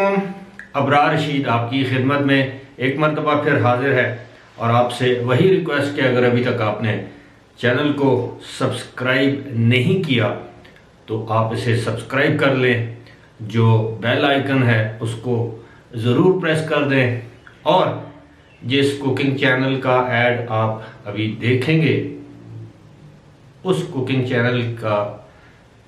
अलैकुम। अबरार रशीद आपकी खिदमत में एक मरतबा फिर हाजिर है और आपसे वही रिक्वेस्ट कि अगर अभी तक आपने चैनल को सब्सक्राइब नहीं किया तो आप इसे सब्सक्राइब कर लें, जो बेल आइकन है उसको ज़रूर प्रेस कर दें और जिस कुकिंग चैनल का ऐड आप अभी देखेंगे उस कुकिंग चैनल का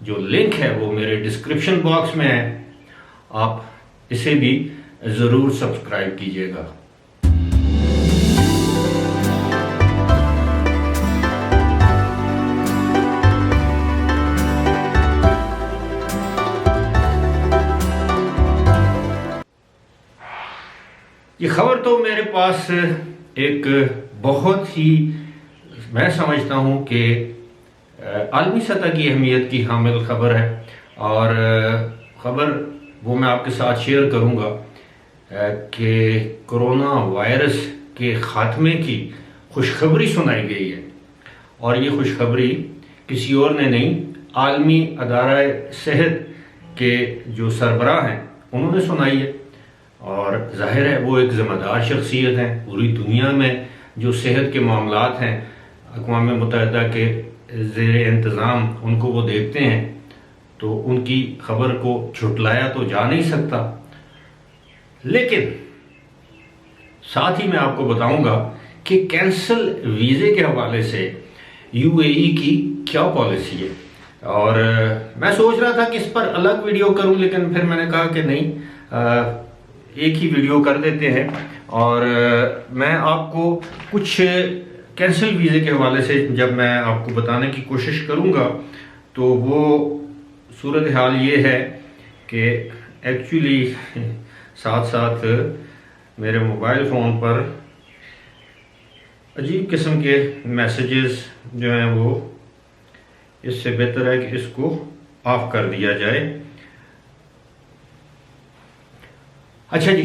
जो लिंक है वो मेरे डिस्क्रिप्शन बॉक्स में है, आप इसे भी ज़रूर सब्सक्राइब कीजिएगा। ये खबर तो मेरे पास एक बहुत ही, मैं समझता हूँ कि आलमी सतह की अहमियत की हामिल खबर है और ख़बर वो मैं आपके साथ शेयर करूँगा कि कोरोना वायरस के ख़ात्मे की खुशखबरी सुनाई गई है और ये खुशखबरी किसी और ने नहीं, आलमी अदारा सेहत के जो सरबराह हैं उन्होंने सुनाई है और जाहिर है वो एक ज़िम्मेदार शख्सियत हैं। पूरी दुनिया में जो सेहत के मामलात हैं अक़वाम मुत्तहिदा के ज़ेरे इंतज़ाम उनको वो देखते हैं, तो उनकी खबर को झुटलाया तो जा नहीं सकता। लेकिन साथ ही मैं आपको बताऊंगा कि कैंसल वीज़े के हवाले से यूएई की क्या पॉलिसी है। और मैं सोच रहा था कि इस पर अलग वीडियो करूं, लेकिन फिर मैंने कहा कि नहीं, एक ही वीडियो कर देते हैं और मैं आपको कुछ कैंसल वीज़े के हवाले से जब मैं आपको बताने की कोशिश करूंगा तो वो सूरत हाल ये है कि एक्चुअली साथ साथ मेरे मोबाइल फ़ोन पर अजीब किस्म के मैसेजेस जो हैं वो, इससे बेहतर है कि इसको ऑफ कर दिया जाए। अच्छा जी,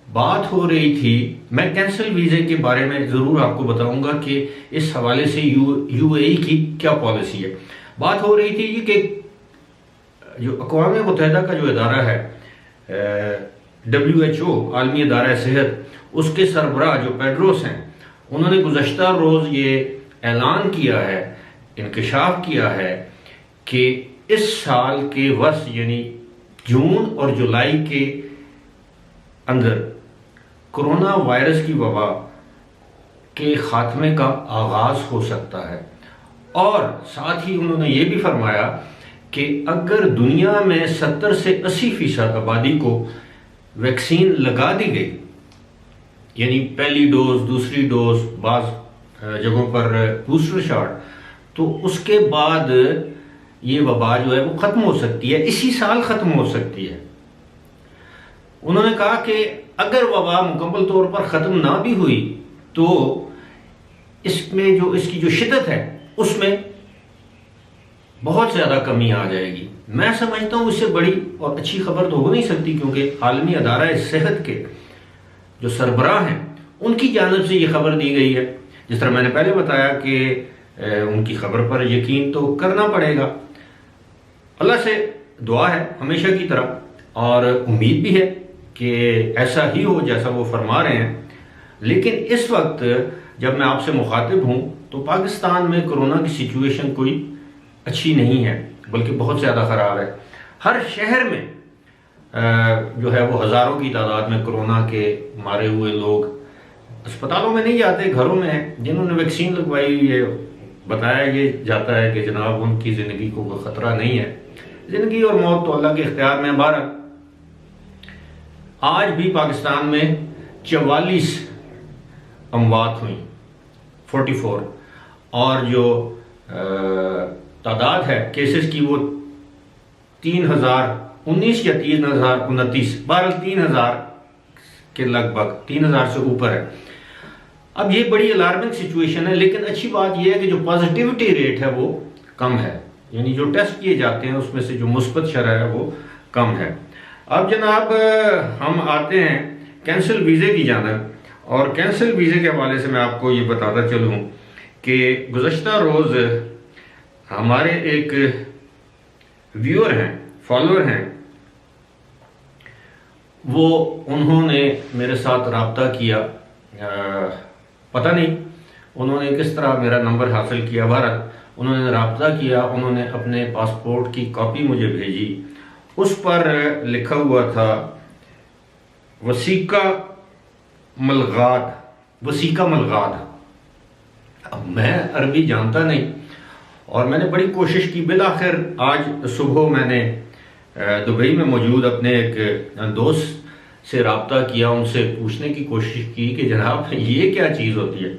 बात हो रही थी, मैं कैंसल वीज़े के बारे में ज़रूर आपको बताऊंगा कि इस हवाले से यूएई की क्या पॉलिसी है। बात हो रही थी कि जो अक़वाम मुत्तहिदा का जो इदारा है WHO आलमी अदारा सेहत, उसके सरबराह जो पेड्रोस हैं, उन्होंने गुज़श्ता रोज़ ये ऐलान किया है, इंकशाफ किया है कि इस साल के वर्ष यानी जून और जुलाई के अंदर कोरोना वायरस की वबा के ख़ात्मे का आगाज़ हो सकता है। और साथ ही उन्होंने ये भी फरमाया कि अगर दुनिया में 70 से 80% आबादी को वैक्सीन लगा दी गई, यानी पहली डोज, दूसरी डोज, बाज़ जगहों पर बूस्टर शॉट, तो उसके बाद ये वबा जो है वो ख़त्म हो सकती है, इसी साल ख़त्म हो सकती है। उन्होंने कहा कि अगर वबा मुकम्मल तौर पर ख़त्म ना भी हुई तो इसमें जो इसकी जो शिद्दत है उसमें बहुत ज़्यादा कमी आ जाएगी। मैं समझता हूँ इससे बड़ी और अच्छी खबर तो हो नहीं सकती, क्योंकि आलमी अदारा सेहत के जो सरबराह हैं उनकी जानिब से ये खबर दी गई है। जिस तरह मैंने पहले बताया कि उनकी खबर पर यकीन तो करना पड़ेगा। अल्लाह से दुआ है हमेशा की तरह और उम्मीद भी है कि ऐसा ही हो जैसा वो फरमा रहे हैं। लेकिन इस वक्त जब मैं आपसे मुखातिब हूँ तो पाकिस्तान में कोरोना की सिचुएशन कोई अच्छी नहीं है, बल्कि बहुत ज़्यादा ख़राब है। हर शहर में जो है वो हज़ारों की तादाद में कोरोना के मारे हुए लोग अस्पतालों में नहीं जाते, घरों में हैं। जिन्होंने वैक्सीन लगवाई हुई है, बताया ये जाता है कि जनाब उनकी ज़िंदगी को कोई ख़तरा नहीं है। ज़िंदगी और मौत तो अल्लाह के इख्तियार में। बारह आज भी पाकिस्तान में 44 अमवात हुई, 44, और जो तादाद है केसेस की वो 3019 या 3029, 3000 के लगभग, 3000 से ऊपर है। अब ये बड़ी अलार्मिंग सिचुएशन है, लेकिन अच्छी बात यह है कि जो पॉजिटिविटी रेट है वो कम है, यानी जो टेस्ट किए जाते हैं उसमें से जो मुस्बत शरह है वो कम है। अब जनाब हम आते हैं कैंसिल वीज़े की जानिब, और कैंसिल वीज़े के हवाले से मैं आपको ये बताता चलूँ कि गुज़श्ता रोज़ हमारे एक व्यूअर हैं, फॉलोअर हैं, वो उन्होंने मेरे साथ रब्ता किया, पता नहीं उन्होंने किस तरह मेरा नंबर हासिल किया। भारत उन्होंने रब्ता किया, उन्होंने अपने पासपोर्ट की कॉपी मुझे भेजी। उस पर लिखा हुआ था वसीका मलगाद, वसीका मलगाद। अब मैं अरबी जानता नहीं और मैंने बड़ी कोशिश की। बिलाखिर आज सुबह मैंने दुबई में मौजूद अपने एक दोस्त से रब्ता किया, उनसे पूछने की कोशिश की कि जनाब ये क्या चीज़ होती है।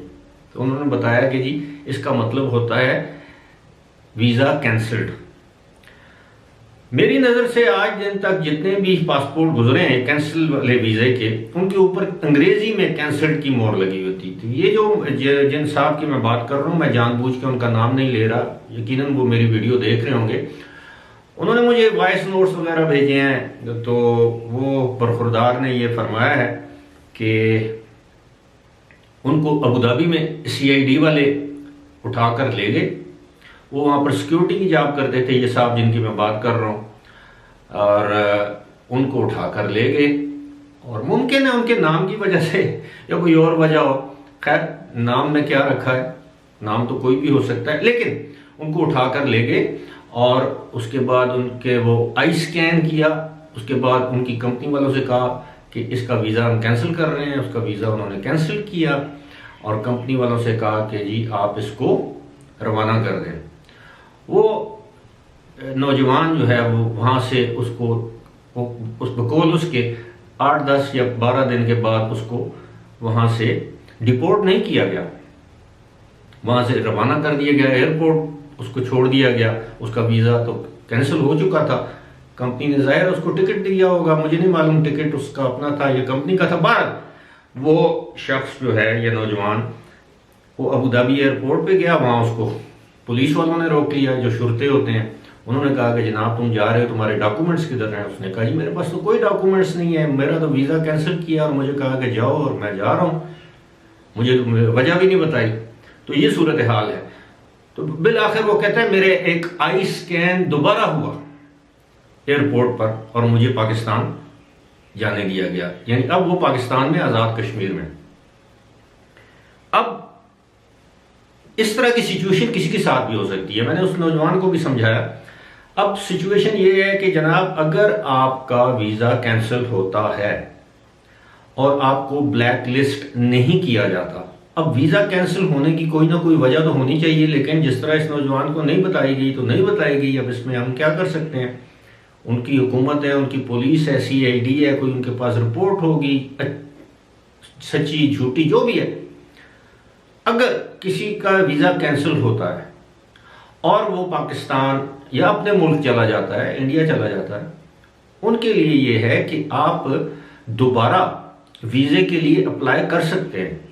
तो उन्होंने बताया कि जी इसका मतलब होता है वीज़ा कैंसल्ड। मेरी नज़र से आज दिन तक जितने भी पासपोर्ट गुजरे हैं कैंसिल वाले वीज़े के, उनके ऊपर अंग्रेजी में कैंसल्ड की मोहर लगी होती थी। ये जो जिन साहब की मैं बात कर रहा हूँ, मैं जानबूझ के उनका नाम नहीं ले रहा, यकीनन वो मेरी वीडियो देख रहे होंगे। उन्होंने मुझे वॉइस नोट्स वगैरह भेजे हैं, तो वो बरखुरदार ने ये फरमाया है कि उनको अबू धाबी में CID वाले उठाकर ले गए। वो वहाँ पर सिक्योरिटी की जॉब करते थे, ये साहब जिनकी मैं बात कर रहा हूँ, और उनको उठाकर ले गए। और मुमकिन है उनके नाम की वजह से या कोई और वजह हो, खैर नाम में क्या रखा है, नाम तो कोई भी हो सकता है, लेकिन उनको उठाकर ले गए। और उसके बाद उनके वो आई स्कैन किया। उसके बाद उनकी कंपनी वालों से कहा कि इसका वीज़ा हम कैंसिल कर रहे हैं। उसका वीज़ा उन्होंने कैंसिल किया और कंपनी वालों से कहा कि जी आप इसको रवाना कर दें। वो नौजवान जो है वो वहाँ से उसको उस बकौल उसके 8, 10 या 12 दिन के बाद उसको वहाँ से डिपोर्ट नहीं किया गया, वहाँ से रवाना कर दिया गया, एयरपोर्ट उसको छोड़ दिया गया। उसका वीज़ा तो कैंसिल हो चुका था। कंपनी ने ज़ाहिर उसको टिकट दिया होगा, मुझे नहीं मालूम टिकट उसका अपना था या कंपनी का था। बाहर वो शख्स जो है, ये नौजवान, वो अबू धाबी एयरपोर्ट पे गया। वहाँ उसको पुलिस वालों ने रोक लिया, जो शुरते होते हैं। उन्होंने कहा कि जनाब तुम जा रहे हो, तुम्हारे डॉक्यूमेंट्स किधर हैं? उसने कहा जी मेरे पास तो कोई डॉक्यूमेंट्स नहीं है, मेरा तो वीज़ा कैंसिल किया और मुझे कहा कि जाओ और मैं जा रहा हूँ, मुझे वजह भी नहीं बताई। तो ये सूरत हाल है। तो बिल आखिर वो कहता है मेरे एक आई स्कैन दोबारा हुआ एयरपोर्ट पर और मुझे पाकिस्तान जाने दिया गया, यानी अब वो पाकिस्तान में, आज़ाद कश्मीर में। अब इस तरह की सिचुएशन किसी के साथ भी हो सकती है। मैंने उस नौजवान को भी समझाया। अब सिचुएशन ये है कि जनाब अगर आपका वीज़ा कैंसिल होता है और आपको ब्लैक लिस्ट नहीं किया जाता, अब वीज़ा कैंसिल होने की कोई ना कोई वजह तो होनी चाहिए, लेकिन जिस तरह इस नौजवान को नहीं बताई गई तो नहीं बताई गई। अब इसमें हम क्या कर सकते हैं? उनकी हुकूमत है, उनकी पुलिस है, CID है, कोई उनके पास रिपोर्ट होगी, सच्ची झूठी जो भी है। अगर किसी का वीज़ा कैंसिल होता है और वो पाकिस्तान या अपने मुल्क चला जाता है, इंडिया चला जाता है, उनके लिए ये है कि आप दोबारा वीज़े के लिए अप्लाई कर सकते हैं।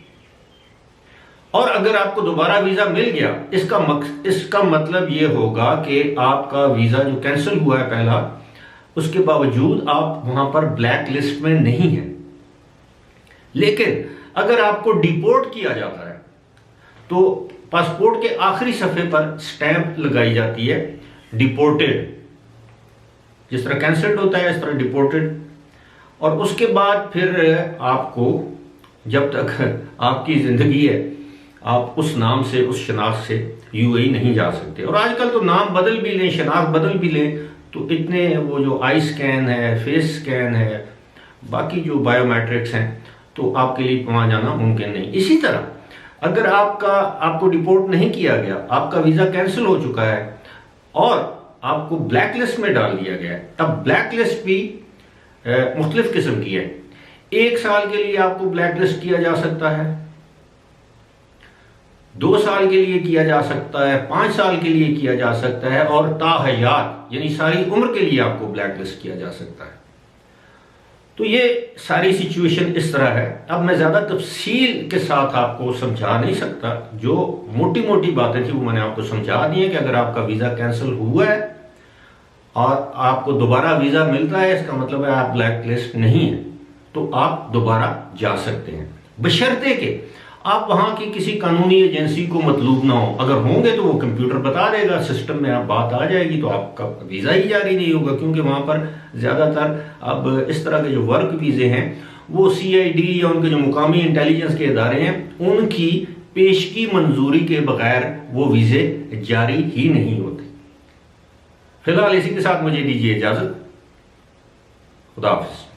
और अगर आपको दोबारा वीज़ा मिल गया, इसका मतलब ये होगा कि आपका वीज़ा जो कैंसिल हुआ है पहला, उसके बावजूद आप वहां पर ब्लैक लिस्ट में नहीं हैं। लेकिन अगर आपको डिपोर्ट किया जाता है तो पासपोर्ट के आखिरी सफ़े पर स्टैंप लगाई जाती है डिपोर्टेड। जिस तरह कैंसल्ड होता है इस तरह डिपोर्टेड। और उसके बाद फिर आपको, जब तक आपकी ज़िंदगी है, आप उस नाम से, उस शनाख्त से UAE नहीं जा सकते। और आजकल तो नाम बदल भी लें, शनाख्त बदल भी लें, तो इतने वो जो आई स्कैन है, फेस स्कैन है, बाकी जो बायोमेट्रिक्स हैं, तो आपके लिए वहाँ जाना मुमकिन नहीं। इसी तरह अगर आपको डिपोर्ट नहीं किया गया, आपका वीज़ा कैंसिल हो चुका है और आपको ब्लैक लिस्ट में डाल दिया गया है, तब ब्लैक लिस्ट भी मुख्तलिफ किस्म की है। 1 साल के लिए आपको ब्लैक लिस्ट किया जा सकता है, 2 साल के लिए किया जा सकता है, 5 साल के लिए किया जा सकता है, और ताहयात यानी सारी उम्र के लिए आपको ब्लैक लिस्ट किया जा सकता है। तो ये सारी सिचुएशन इस तरह है। अब मैं ज़्यादा तफसील के साथ आपको समझा नहीं सकता, जो मोटी मोटी बातें थी वो मैंने आपको समझा दी है कि अगर आपका वीज़ा कैंसिल हुआ है और आपको दोबारा वीज़ा मिलता है, इसका मतलब है आप ब्लैक लिस्ट नहीं है, तो आप दोबारा जा सकते हैं, बशर्ते कि आप वहाँ की किसी कानूनी एजेंसी को मतलूब ना हो, अगर होंगे तो वो कंप्यूटर बता देगा, सिस्टम में आप बात आ जाएगी, तो आपका वीज़ा ही जारी नहीं होगा, क्योंकि वहाँ पर ज़्यादातर अब इस तरह के जो वर्क वीज़े हैं वो CID या उनके जो मुकामी इंटेलिजेंस के इदारे हैं उनकी पेशगी मंजूरी के बगैर वो वीज़े जारी ही नहीं होते। फिलहाल इसी के साथ मुझे दीजिए इजाज़त। खुदा हाफिज़।